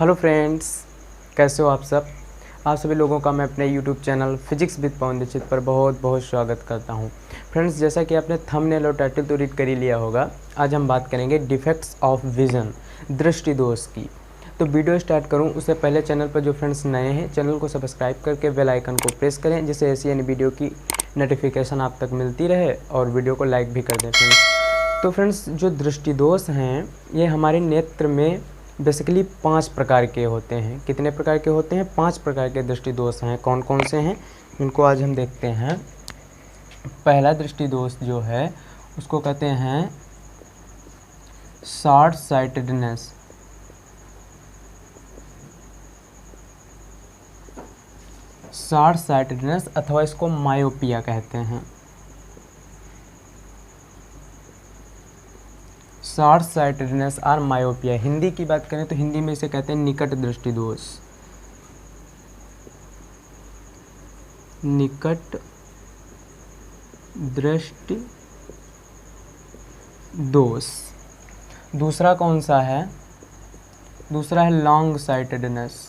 Hello friends, कैसे हो आप सब। आप सभी लोगों का मैं अपने यूट्यूब चैनल फिजिक्स विद पवन दीक्षित पर बहुत बहुत स्वागत करता हूं। फ्रेंड्स, जैसा कि आपने थंबनेल और टाइटल तो रीड कर ही लिया होगा, आज हम बात करेंगे डिफेक्ट्स ऑफ विज़न, दृष्टि दोष की। तो वीडियो स्टार्ट करूं उससे पहले चैनल पर जो फ्रेंड्स नए हैं, चैनल को सब्सक्राइब करके बेल आइकन को प्रेस करें, जिससे ऐसी अन्य वीडियो की नोटिफिकेशन आप तक मिलती रहे, और वीडियो को लाइक भी कर दें फ्रेंड्स। तो फ्रेंड्स, जो दृष्टि दोष हैं ये हमारे नेत्र में बेसिकली 5 प्रकार के होते हैं। कितने प्रकार के होते हैं? 5 प्रकार के दृष्टि दोष हैं। कौन कौन से हैं इनको आज हम देखते हैं। पहला दृष्टि दोष जो है उसको कहते हैं शॉर्ट साइटेडनेस। शॉर्ट साइटेडनेस अथवा इसको मायोपिया कहते हैं। शॉर्ट साइटेडनेस और मायोपिया, हिंदी की बात करें तो हिंदी में इसे कहते हैं निकट दृष्टि दोष। निकट दृष्टि दोष। दूसरा कौन सा है? दूसरा है लॉन्ग साइटेडनेस।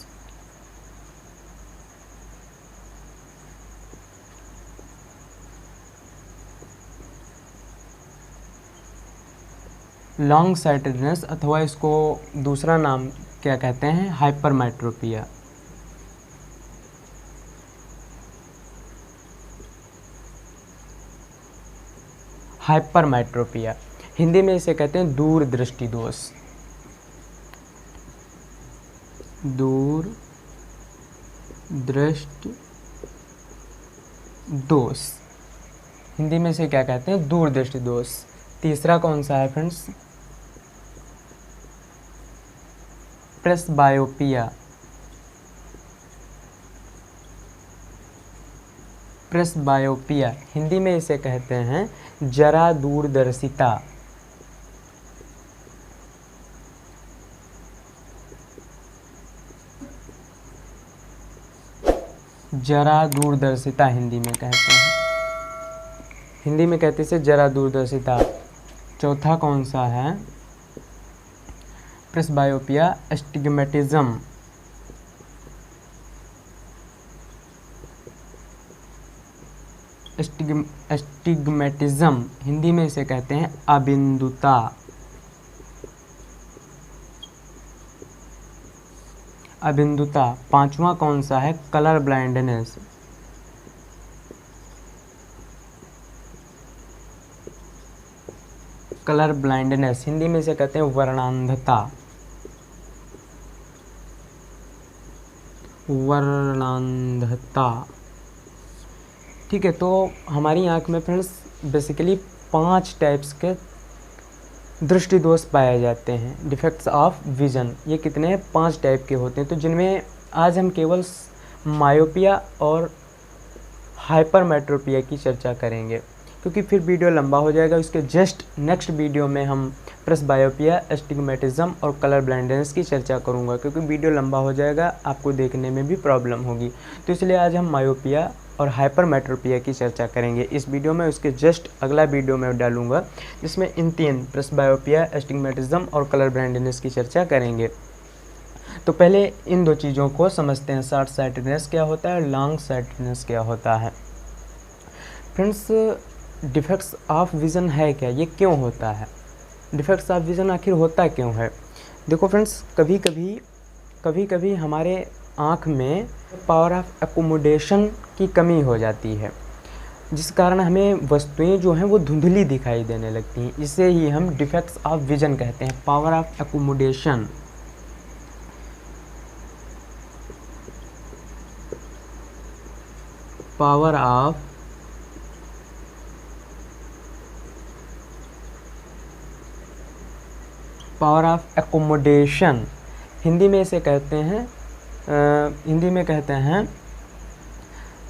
लॉन्ग साइटेडनेस अथवा इसको दूसरा नाम क्या कहते हैं? हाइपरमेट्रोपिया। हाइपरमेट्रोपिया, हिंदी में इसे कहते हैं दूर दृष्टि दोष। दूर दृष्टि दोष, हिंदी में इसे क्या कहते हैं? दूर दृष्टि दोष। तीसरा कौन सा है फ्रेंड्स? प्रेसबायोपिया। प्रेसबायोपिया, हिंदी में इसे कहते हैं जरा दूरदर्शिता। जरा दूरदर्शिता हिंदी में कहते हैं। हिंदी में कहते हैं जरा दूरदर्शिता। चौथा कौन सा है? Presbyopia astigmatism. एस्टिग्मेटिज्म, हिंदी में इसे कहते हैं अबिंदुता। अबिंदुता। पांचवा कौन सा है? Colour blindness. Colour blindness, Hindi में इसे कहते हैं वर्णांधता। वर्णांधता, ठीक है। तो हमारी आंख में फ्रेंड्स बेसिकली 5 टाइप्स के दृष्टि दोष पाए जाते हैं, डिफेक्ट्स ऑफ विजन। ये कितने हैं? 5 टाइप के होते हैं। तो जिनमें आज हम केवल मायोपिया और हाइपरमेट्रोपिया की चर्चा करेंगे, क्योंकि फिर वीडियो लंबा हो जाएगा। इसके जस्ट नेक्स्ट वीडियो में हम प्रेसबायोपिया, एस्टिग्मेटिज्म और कलर ब्लाइंडनेस की चर्चा करूंगा, क्योंकि वीडियो लंबा हो जाएगा, आपको देखने में भी प्रॉब्लम होगी। तो इसलिए आज हम मायोपिया और हाइपरमेट्रोपिया की चर्चा करेंगे इस वीडियो में। उसके जस्ट अगला वीडियो में डालूंगा, जिसमें इन 3 प्रेसबायोपिया, एस्टिग्मेटिज्म और कलर ब्लाइंडनेस की चर्चा करेंगे। तो पहले इन 2 चीज़ों को समझते हैं, शॉर्ट साइटेडनेस क्या होता है और लॉन्ग साइटेडनेस क्या होता है। फ्रेंड्स, डिफेक्ट्स ऑफ विज़न है क्या? ये क्यों होता है? डिफेक्ट्स ऑफ विज़न आखिर होता क्यों है? देखो फ्रेंड्स, कभी कभी हमारे आँख में पावर ऑफ एकोमोडेशन की कमी हो जाती है, जिस कारण हमें वस्तुएं जो हैं वो धुंधली दिखाई देने लगती हैं। इसे ही हम डिफेक्ट्स ऑफ विज़न कहते हैं, power of accommodation. Power of accommodation, Hindi में इसे कहते हैं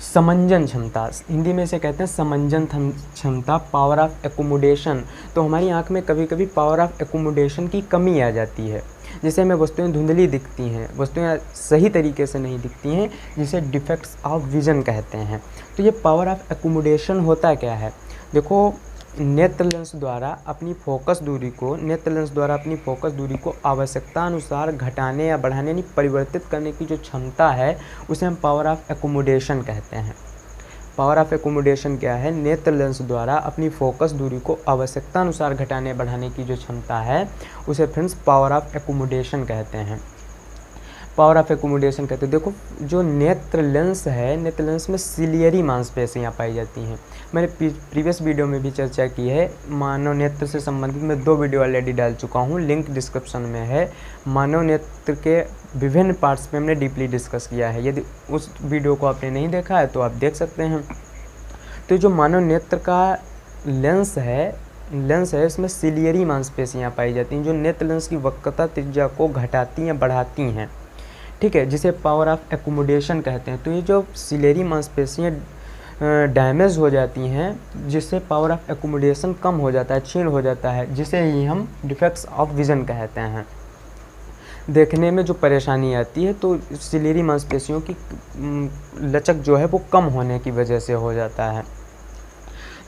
समंजन क्षमता। हिंदी में इसे कहते हैं समंजन क्षमता, पावर ऑफ एकोमोडेशन। तो हमारी आंख में कभी कभी पावर ऑफ एकोमोडेशन की कमी आ जाती है, जिससे हमें वस्तुएं धुंधली दिखती हैं, वस्तुएं सही तरीके से नहीं दिखती हैं, जिसे डिफेक्ट्स ऑफ विज़न कहते हैं। तो ये पावर ऑफ एकोमोडेशन होता क्या है? देखो, नेत्र लेंस द्वारा अपनी फोकस दूरी को आवश्यकता अनुसार घटाने या बढ़ाने यानी परिवर्तित करने की जो क्षमता है उसे हम पावर ऑफ एक्कोमोडेशन कहते हैं। पावर ऑफ एक्कोमोडेशन क्या है? नेत्र लेंस द्वारा अपनी फोकस दूरी को आवश्यकता अनुसार घटाने बढ़ाने की जो क्षमता है उसे फ्रेंड्स पावर ऑफ एक्कोमोडेशन कहते हैं। पावर ऑफ एक्कोमोडेशन कहते हैं। देखो जो नेत्र लेंस है, नेत्र लेंस में सिलियरी मांसपेशियाँ पाई जाती हैं। मैंने प्रीवियस वीडियो में भी चर्चा की है। मानव नेत्र से संबंधित मैं 2 वीडियो ऑलरेडी डाल चुका हूँ, लिंक डिस्क्रिप्शन में है। मानव नेत्र के विभिन्न पार्ट्स पे हमने डीपली डिस्कस किया है। यदि उस वीडियो को आपने नहीं देखा है तो आप देख सकते हैं। तो जो मानव नेत्र का लेंस है इसमें सिलियरी मांसपेशियाँ पाई जाती हैं जो नेत्र लेंस की वक्रता त्रिज्या को घटाती हैं बढ़ाती हैं, ठीक है, जिसे पावर ऑफ एक्कोमोडेशन कहते हैं। तो ये जो सिलियरी मांसपेशियाँ डैमेज हो जाती हैं जिससे पावर ऑफ एक्कोमोडेशन कम हो जाता है, क्षीण हो जाता है, जिसे ही हम डिफेक्ट्स ऑफ विजन कहते हैं। देखने में जो परेशानी आती है तो सिलियरी मांसपेशियों की लचक जो है वो कम होने की वजह से हो जाता है।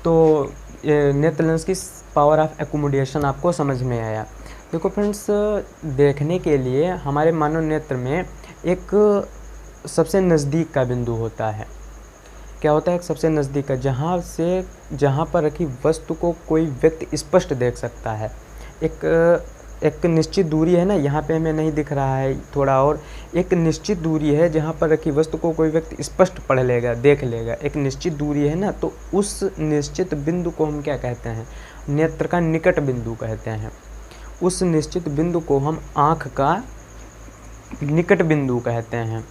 तो नेत्र लेंस की पावर ऑफ एक्कोमोडेशन आपको समझ में आया। देखो फ्रेंड्स, देखने के लिए हमारे मानव नेत्र में एक सबसे नज़दीक का बिंदु होता है। क्या होता है? एक सबसे नज़दीक का, जहाँ पर रखी वस्तु को कोई व्यक्ति स्पष्ट देख सकता है। एक निश्चित दूरी है ना, यहाँ पे हमें नहीं दिख रहा है थोड़ा, और एक निश्चित दूरी है जहाँ पर रखी वस्तु को कोई व्यक्ति स्पष्ट पढ़ लेगा, देख लेगा। एक निश्चित दूरी है ना, तो उस निश्चित बिंदु को हम क्या कहते हैं? नेत्र का निकट बिंदु कहते हैं। उस निश्चित बिंदु को हम आँख का निकट बिंदु कहते हैं।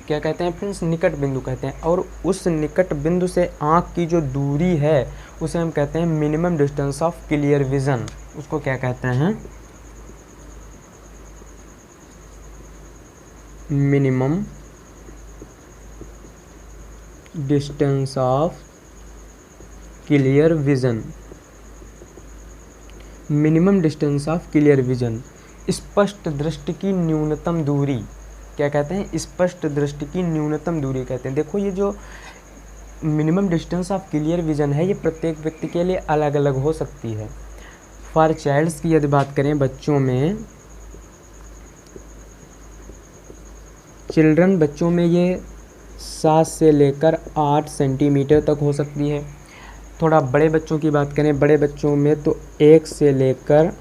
क्या कहते हैं फ्रेंड्स? निकट बिंदु कहते हैं। और उस निकट बिंदु से आँख की जो दूरी है उसे हम कहते हैं minimum distance of clear vision. उसको क्या कहते हैं? Minimum distance of clear vision. Minimum distance of clear vision, स्पष्ट दृष्टि की न्यूनतम दूरी। क्या कहते हैं? स्पष्ट दृष्टि की न्यूनतम दूरी कहते हैं। देखो ये जो minimum distance of clear vision है ये प्रत्येक व्यक्ति के लिए अलग अलग हो सकती है। फॉर चाइल्ड्स की यदि बात करें, बच्चों में ये 7 से लेकर 8 सेंटीमीटर तक हो सकती है। थोड़ा बड़े बच्चों की बात करें, बड़े बच्चों में तो 1 से लेकर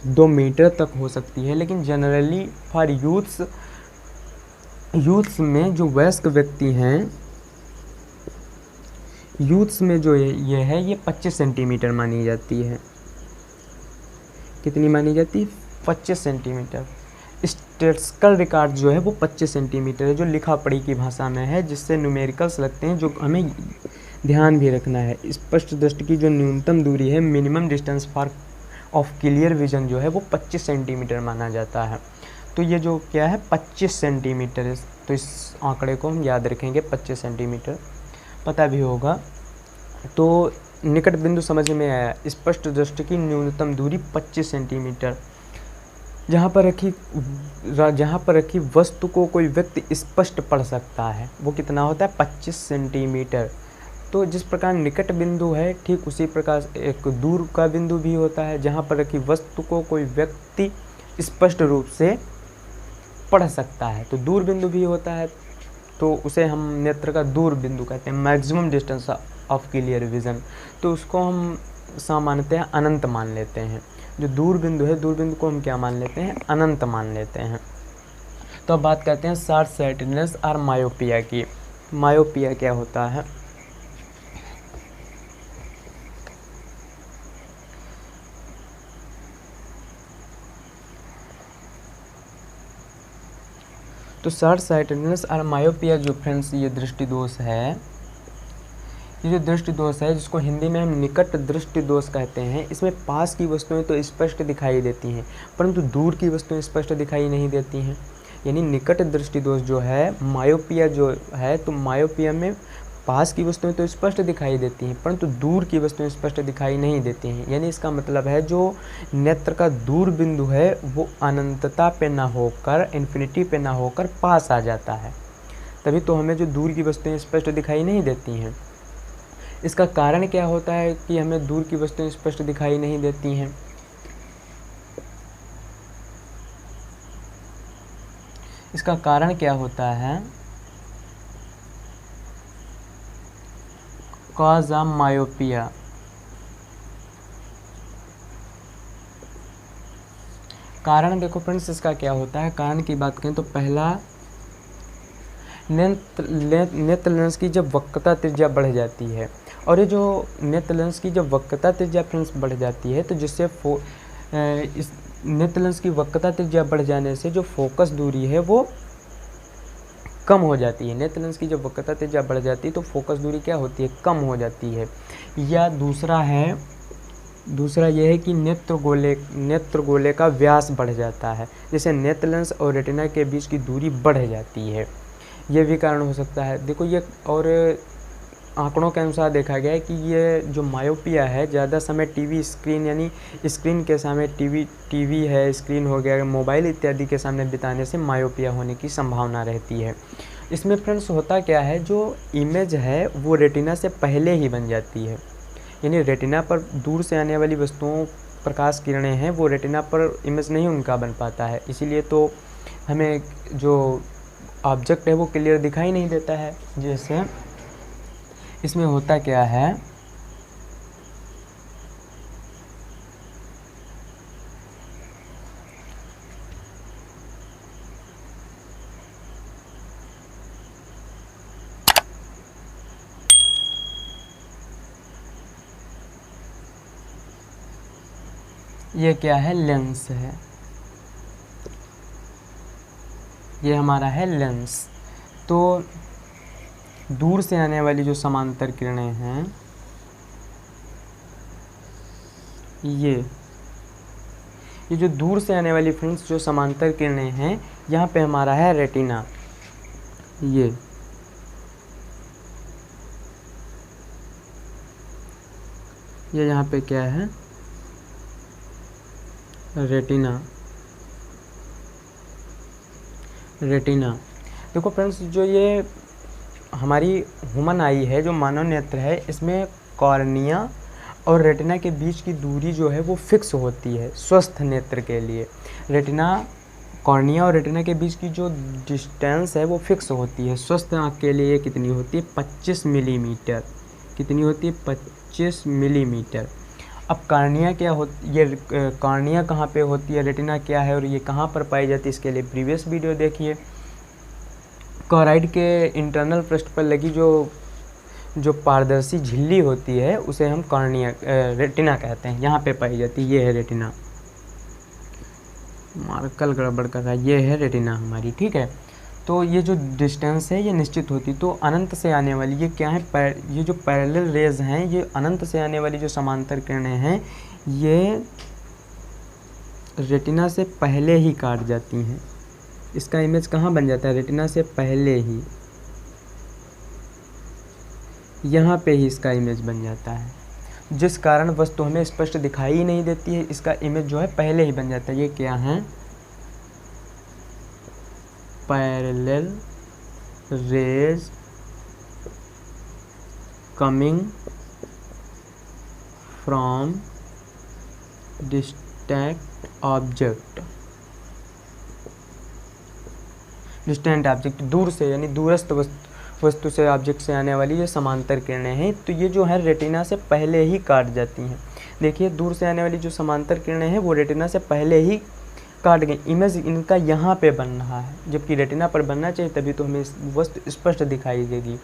2 मीटर तक हो सकती है। लेकिन जनरली फॉर यूथ्स में जो वयस्क व्यक्ति हैं, यूथ्स में जो ये 25 सेंटीमीटर मानी जाती है। कितनी मानी जाती है? 25 सेंटीमीटर। स्टैटिस्टिकल रिकॉर्ड जो है वो 25 सेंटीमीटर है, जो लिखा पढ़ी की भाषा में है, जिससे न्यूमेरिकल्स लगते हैं, जो हमें ध्यान भी रखना है। स्पष्ट दृष्टि की जो न्यूनतम दूरी है, minimum distance for of clear vision जो है वो 25 सेंटीमीटर माना जाता है। तो ये जो क्या है 25 सेंटीमीटर है, तो इस आंकड़े को हम याद रखेंगे, 25 सेंटीमीटर पता भी होगा। तो निकट बिंदु समझ में आया। स्पष्ट दृष्टि की न्यूनतम दूरी 25 सेंटीमीटर। जहाँ पर रखी वस्तु को कोई व्यक्ति स्पष्ट पढ़ सकता है वो कितना होता है? 25 सेंटीमीटर। तो जिस प्रकार निकट बिंदु है ठीक उसी प्रकार एक दूर का बिंदु भी होता है, जहाँ पर रखी वस्तु को कोई व्यक्ति स्पष्ट रूप से पढ़ सकता है। तो दूर बिंदु भी होता है, तो उसे हम नेत्र का दूर बिंदु कहते हैं, maximum distance of clear vision. तो उसको हम सामान्यतः अनंत मान लेते हैं। जो दूर बिंदु है, दूर बिंदु को हम क्या मान लेते हैं? अनंत मान लेते हैं। तो अब बात करते हैं शॉर्ट साइटेडनेस और मायोपिया की। मायोपिया क्या होता है? तो शॉर्ट साइटेडनेस और मायोपिया जो फ्रेंड्स ये दृष्टि दोष है, ये जो दृष्टि दोष है जिसको हिंदी में हम निकट दृष्टि दोष कहते हैं, इसमें पास की वस्तुएं तो स्पष्ट दिखाई देती हैं परंतु दूर की वस्तुएं स्पष्ट दिखाई नहीं देती हैं। यानी निकट दृष्टि दोष जो है, मायोपिया जो है, तो मायोपिया में पास की वस्तुएं तो स्पष्ट दिखाई देती हैं परंतु दूर की वस्तुएं स्पष्ट दिखाई नहीं देती हैं। यानी इसका मतलब है जो नेत्र का दूर बिंदु है वो अनंतता पे ना होकर, इन्फिनिटी पे ना होकर पास आ जाता है, तभी तो हमें जो दूर की वस्तुएं स्पष्ट दिखाई नहीं देती हैं। इसका कारण क्या होता है कि हमें दूर की वस्तुएं स्पष्ट दिखाई नहीं देती हैं? इसका कारण क्या होता है? Cause of myopia. कारण देखो फ्रेंड्स, इसका क्या होता है, कारण की बात करें तो पहला, नेत्र लेंस की जब वक्रता त्रिज्या बढ़ जाती है, और ये जो नेत्र लेंस की जब वक्रता त्रिज्या फ्रेंड्स बढ़ जाती है, तो जिससे इस नेत्र लेंस की वक्रता त्रिज्या बढ़ जाने से जो फोकस दूरी है वो कम हो जाती है। नेत्र लेंस की जब वक्रता त्रिज्या बढ़ जाती है तो फोकस दूरी क्या होती है, कम हो जाती है। या दूसरा यह है कि नेत्र गोले का व्यास बढ़ जाता है, जैसे नेत्र लेंस और रेटिना के बीच की दूरी बढ़ जाती है। ये भी कारण हो सकता है। देखो ये, और आंकड़ों के अनुसार देखा गया है कि ये जो मायोपिया है, ज़्यादा समय टीवी स्क्रीन यानी स्क्रीन के सामने टीवी है, स्क्रीन हो गया, मोबाइल इत्यादि के सामने बिताने से मायोपिया होने की संभावना रहती है। इसमें फ्रेंड्स होता क्या है, जो इमेज है वो रेटिना से पहले ही बन जाती है, यानी रेटिना पर दूर से आने वाली वस्तुओं, प्रकाश किरणें हैं, वो रेटिना पर इमेज नहीं उनका बन पाता है। इसीलिए तो हमें जो ऑब्जेक्ट है वो क्लियर दिखाई नहीं देता है। जैसे इसमें होता क्या है, ये क्या है, लेंस है, ये हमारा है लेंस। तो दूर से आने वाली जो समांतर किरणें हैं, ये जो दूर से आने वाली फ्रेंड्स जो समांतर किरणें हैं, यहाँ पे हमारा है रेटिना। ये यहाँ पे क्या है, रेटिना। देखो फ्रेंड्स, जो ये हमारी ह्यूमन आई है, जो मानव नेत्र है, इसमें कॉर्निया और रेटिना के बीच की दूरी जो है वो फिक्स होती है स्वस्थ नेत्र के लिए। कॉर्निया और रेटिना के बीच की जो डिस्टेंस है वो फिक्स होती है। स्वस्थ आँख के लिए कितनी होती है, 25 मिलीमीटर। कितनी होती है, 25 मिलीमीटर। अब कॉर्निया क्या होती, ये कॉर्निया कहाँ पे होती है, रेटिना क्या है और ये कहाँ पर पाई जाती है, इसके लिए प्रीवियस वीडियो देखिए। क्लोराइड के इंटरनल पृष्ठ पर लगी जो पारदर्शी झिल्ली होती है उसे हम कॉर्निया रेटिना कहते हैं, यहाँ पे पाई जाती है। ये है रेटिना, मार्कर गड़बड़ कर रहा है, ये है रेटिना हमारी, ठीक है। तो ये जो डिस्टेंस है ये निश्चित होती, तो अनंत से आने वाली ये क्या है, ये जो पैरेलल रेज हैं, ये अनंत से आने वाली जो समांतर किरणें हैं, ये रेटिना से पहले ही काट जाती हैं। इसका इमेज कहाँ बन जाता है, रेटिना से पहले ही, यहाँ पे ही इसका इमेज बन जाता है, जिस कारण वस्तु हमें स्पष्ट दिखाई ही नहीं देती है। इसका इमेज जो है पहले ही बन जाता है। ये क्या है, parallel rays coming from distant object. दूर से यानी दूरस्थ वस्तु से, ऑब्जेक्ट से आने वाली ये समांतर किरणें हैं, तो ये जो है रेटिना से पहले ही काट जाती हैं। देखिए, दूर से आने वाली जो समांतर किरणें हैं वो रेटिना से पहले ही काट गई। इमेज इनका यहाँ पे बन रहा है, जबकि रेटिना पर बनना चाहिए, तभी तो हमें वस्तु स्पष्ट दिखाई देगी।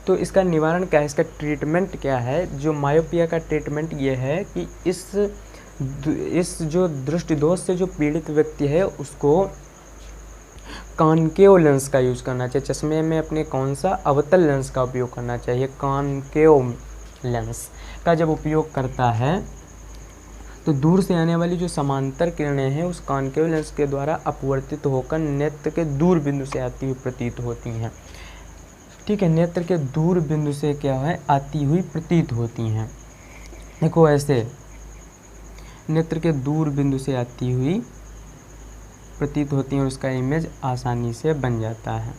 तो इसका निवारण क्या है, इसका ट्रीटमेंट क्या है? जो मायोपिया का ट्रीटमेंट ये है कि इस जो दृष्टि दोष से जो पीड़ित व्यक्ति है उसको कॉनकेव लेंस का यूज़ करना चाहिए। चश्मे में अपने कौन सा, अवतल लेंस का उपयोग करना चाहिए। कॉनकेव लेंस का जब उपयोग करता है तो दूर से आने वाली जो समांतर किरणें हैं उस कॉनकेव लेंस के द्वारा अपवर्तित होकर नेत्र के दूर बिंदु से आती हुई प्रतीत होती हैं। ठीक है, नेत्र के दूर बिंदु से क्या है, आती हुई प्रतीत होती हैं। देखो ऐसे नेत्र के दूर बिंदु से आती हुई प्रतीत होती हैं और उसका इमेज आसानी से बन जाता है।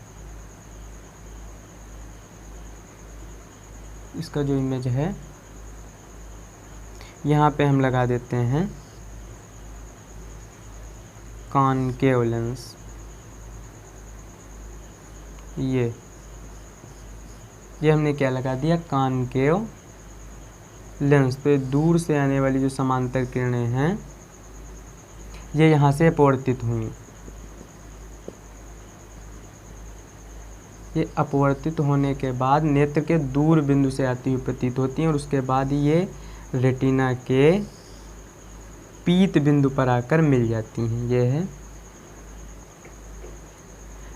इसका जो इमेज है यहाँ पे हम लगा देते हैं कॉनकेव लेंस। ये हमने क्या लगा दिया, कॉनकेव लेंस पे दूर से आने वाली जो समांतर किरणें हैं ये यहाँ से अपवर्तित हुई। ये अपवर्तित होने के बाद नेत्र के दूर बिंदु से आती हुई प्रतीत होती हैं और उसके बाद ये रेटिना के पीत बिंदु पर आकर मिल जाती हैं। ये है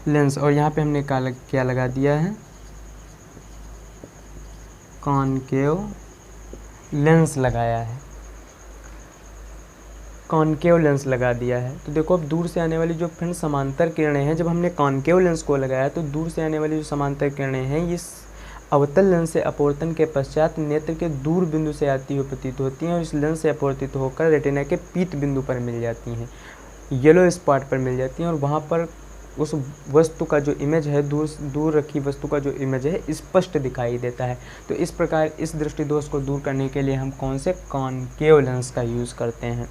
लेंस और यहाँ पे हमने क्या लगा दिया है, कॉनकेव लेंस लगाया है, कॉनकेव लेंस लगा दिया है। तो देखो अब दूर से आने वाली जो फ्रेंड समांतर किरणें हैं, जब हमने कॉनकेव लेंस को लगाया तो दूर से आने वाली जो समांतर किरणें हैं ये अवतल लेंस से अपवर्तन के पश्चात नेत्र के दूर बिंदु से आती हुई प्रतीत होती हैं और इस लेंस से अपवर्तित होकर रेटिना के पीत बिंदु पर मिल जाती हैं, येलो स्पॉट पर मिल जाती हैं और वहाँ पर उस वस्तु का जो इमेज है, दूर रखी वस्तु का जो इमेज है स्पष्ट दिखाई देता है। तो इस प्रकार इस दृष्टि दोष को दूर करने के लिए हम कौन से कॉनकेव लेंस का यूज़ करते हैं।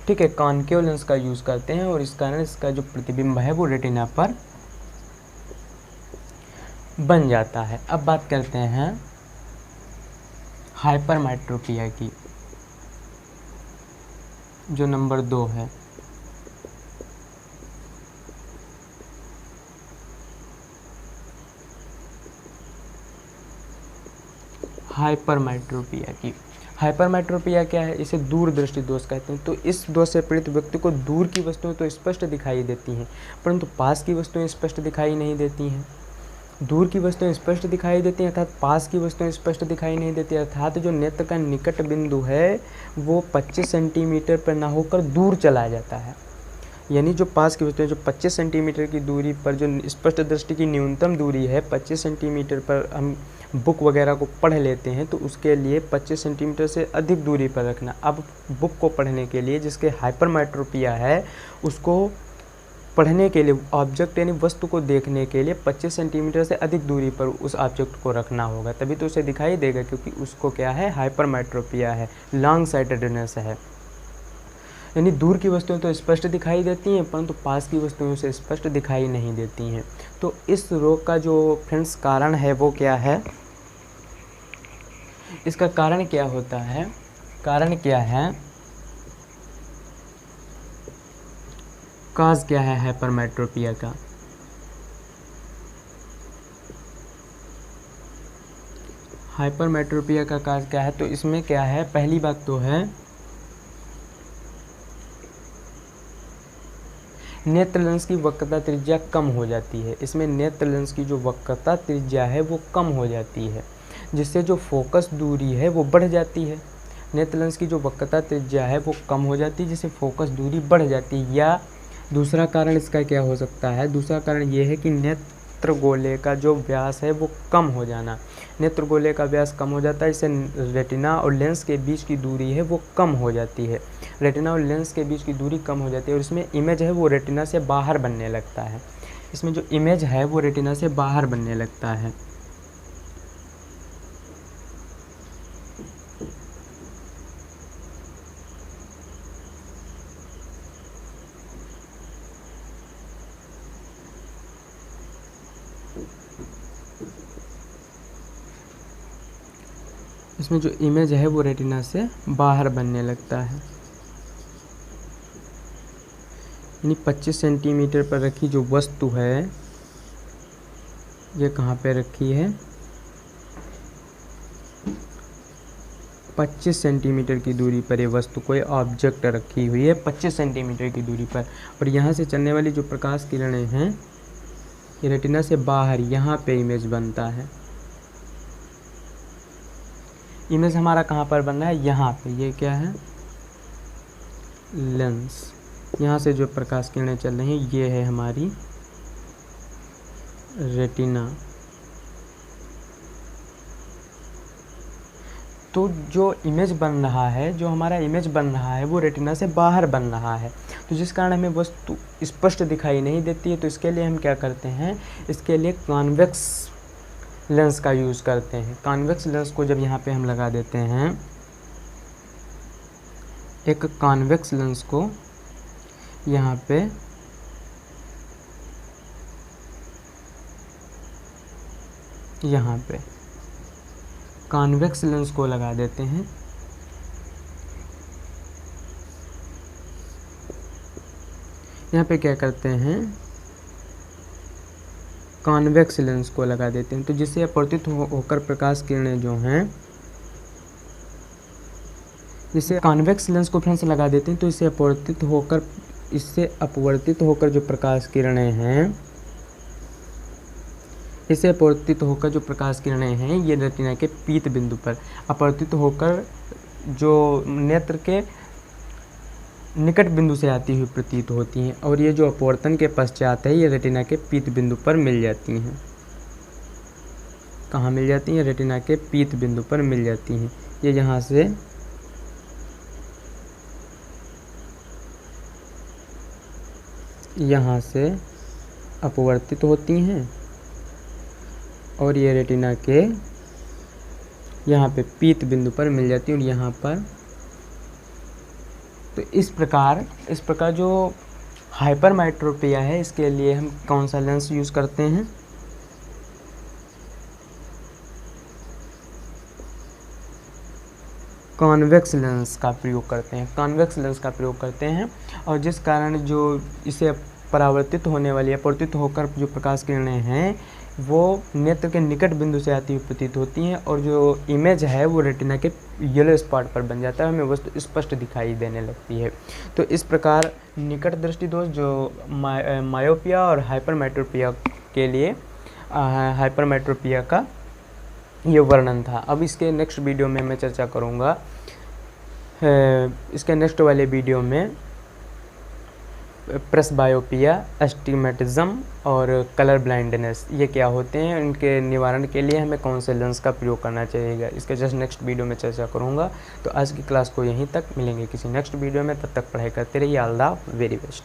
ठीक है, कॉनकेव लेंस का यूज़ करते हैं और इस कारण इसका जो प्रतिबिंब है वो रेटिना पर बन जाता है। अब बात करते हैं हाइपरमेट्रोपिया की, जो नंबर 2 है। हाइपरमेट्रोपिया की, हाइपरमेट्रोपिया क्या है, इसे दूरदृष्टि दोष कहते हैं। तो इस दोष से पीड़ित व्यक्ति को दूर की वस्तुएं तो स्पष्ट दिखाई देती हैं परंतु पास की वस्तुएं स्पष्ट दिखाई नहीं देती हैं। दूर की वस्तुएं स्पष्ट दिखाई देती हैं अर्थात पास की वस्तुएं स्पष्ट दिखाई नहीं देती, अर्थात जो नेत्र का निकट बिंदु है वो 25 सेंटीमीटर पर ना होकर दूर चला जाता है। यानी जो पास की वस्तुएं जो 25 सेंटीमीटर की दूरी पर, जो स्पष्ट दृष्टि की न्यूनतम दूरी है 25 सेंटीमीटर पर हम बुक वगैरह को पढ़ लेते हैं तो उसके लिए 25 सेंटीमीटर से अधिक दूरी पर रखना। अब बुक को पढ़ने के लिए जिसके हाइपरमेट्रोपिया है उसको पढ़ने के लिए ऑब्जेक्ट यानी वस्तु को देखने के लिए 25 सेंटीमीटर से अधिक दूरी पर उस ऑब्जेक्ट को रखना होगा, तभी तो उसे दिखाई देगा, क्योंकि उसको क्या है, हाइपरमेट्रोपिया है, लॉन्ग साइटेडनेस है। यानी दूर की वस्तुएं तो स्पष्ट दिखाई देती हैं परंतु पास की वस्तुओं से स्पष्ट दिखाई नहीं देती हैं। तो इस रोग का जो फ्रेंड्स कारण है वो क्या है, इसका कारण क्या होता है, कारण क्या है, काज क्या है हाइपरमेट्रोपिया का। हाइपरमेट्रोपिया का काज क्या है, तो इसमें क्या है, पहली बात तो है नेत्र लेंस की वक्रता त्रिज्या कम हो जाती है। इसमें नेत्र लेंस की जो वक्रता त्रिज्या है वो कम हो जाती है, जिससे जो फोकस दूरी है वो बढ़ जाती है। नेत्र लेंस की जो वक्रता त्रिज्या है वो कम हो जाती है जिससे फोकस दूरी बढ़ जाती है। या दूसरा कारण इसका क्या हो सकता है, दूसरा कारण ये है कि नेत्र गोले का जो व्यास है वो कम हो जाना। नेत्र गोले का व्यास कम हो जाता है, इससे रेटिना और लेंस के बीच की दूरी है वो कम हो जाती है। रेटिना और लेंस के बीच की दूरी कम हो जाती है और इसमें इमेज है वो रेटिना से बाहर बनने लगता है। इसमें जो इमेज है वो रेटिना से बाहर बनने लगता है। इसमें जो इमेज है वो रेटिना से बाहर बनने लगता है। यानी 25 सेंटीमीटर पर रखी जो वस्तु है, ये कहाँ पे रखी है, 25 सेंटीमीटर की दूरी पर ये वस्तु कोई ऑब्जेक्ट रखी हुई है 25 सेंटीमीटर की दूरी पर, और यहाँ से चलने वाली जो प्रकाश किरणें हैं ये रेटिना से बाहर यहाँ पे इमेज बनता है। इमेज हमारा कहाँ पर बन रहा है, यहाँ पे, ये क्या है, लेंस। यहाँ से जो प्रकाश किरणें चल रही हैं ये है हमारी रेटिना। तो जो इमेज बन रहा है, जो हमारा इमेज बन रहा है वो रेटिना से बाहर बन रहा है, तो जिस कारण हमें वस्तु स्पष्ट दिखाई नहीं देती है। तो इसके लिए हम क्या करते हैं, इसके लिए कॉन्वेक्स लेंस का यूज़ करते हैं। कॉन्वेक्स लेंस को जब यहाँ पे हम लगा देते हैं, एक कॉन्वेक्स लेंस को यहाँ पे कॉन्वेक्स लेंस को लगा देते हैं। यहाँ पे क्या करते हैं, कॉन्वेक्स लेंस को लगा देते हैं, तो जिससे अपवर्तित होकर प्रकाश किरणें जो हैं, जिसे कॉन्वेक्स लेंस को फ्रेंड्स लगा देते हैं, तो इससे अपवर्तित होकर जो प्रकाश किरणें हैं, इससे अपवर्तित होकर जो प्रकाश किरणें हैं, ये रेटिना के पीत बिंदु पर अपवर्तित होकर जो नेत्र के निकट बिंदु से आती हुई प्रतीत होती हैं, और ये जो अपवर्तन के पश्चात है, ये रेटिना के पीत बिंदु पर मिल जाती हैं। कहाँ मिल जाती हैं? रेटिना के पीत बिंदु पर मिल जाती हैं। ये यहाँ से अपवर्तित होती हैं और ये रेटिना के यहाँ पे पीत बिंदु पर मिल जाती है, और यहाँ पर। तो इस प्रकार जो हाइपरमेट्रोपिया है, इसके लिए हम कौन सा लेंस यूज़ करते हैं? कॉन्वेक्स लेंस का प्रयोग करते हैं। कॉन्वेक्स लेंस का प्रयोग करते हैं, और जिस कारण जो इसे परावर्तित होने वाली, अपवर्तित होकर जो प्रकाश किरणें हैं, वो नेत्र के निकट बिंदु से आती हुई प्रतीत होती हैं, और जो इमेज है वो रेटिना के येलो स्पॉट पर बन जाता है, हमें वस्तु स्पष्ट दिखाई देने लगती है। तो इस प्रकार निकट दृष्टि दोष जो मायोपिया और हाइपरमेट्रोपिया के लिए हाइपरमेट्रोपिया का ये वर्णन था। अब इसके नेक्स्ट वीडियो में मैं चर्चा करूँगा, इसके नेक्स्ट वाले वीडियो में प्रेसबायोपिया, एस्टिग्मेटिज्म और कलर ब्लाइंडनेस ये क्या होते हैं, इनके निवारण के लिए हमें कौन से लेंस का प्रयोग करना चाहिए, इसके जस्ट नेक्स्ट वीडियो में चर्चा करूँगा। तो आज की क्लास को यहीं तक, मिलेंगे किसी नेक्स्ट वीडियो में, तब तक पढ़ाई करते रहिए। All the very best.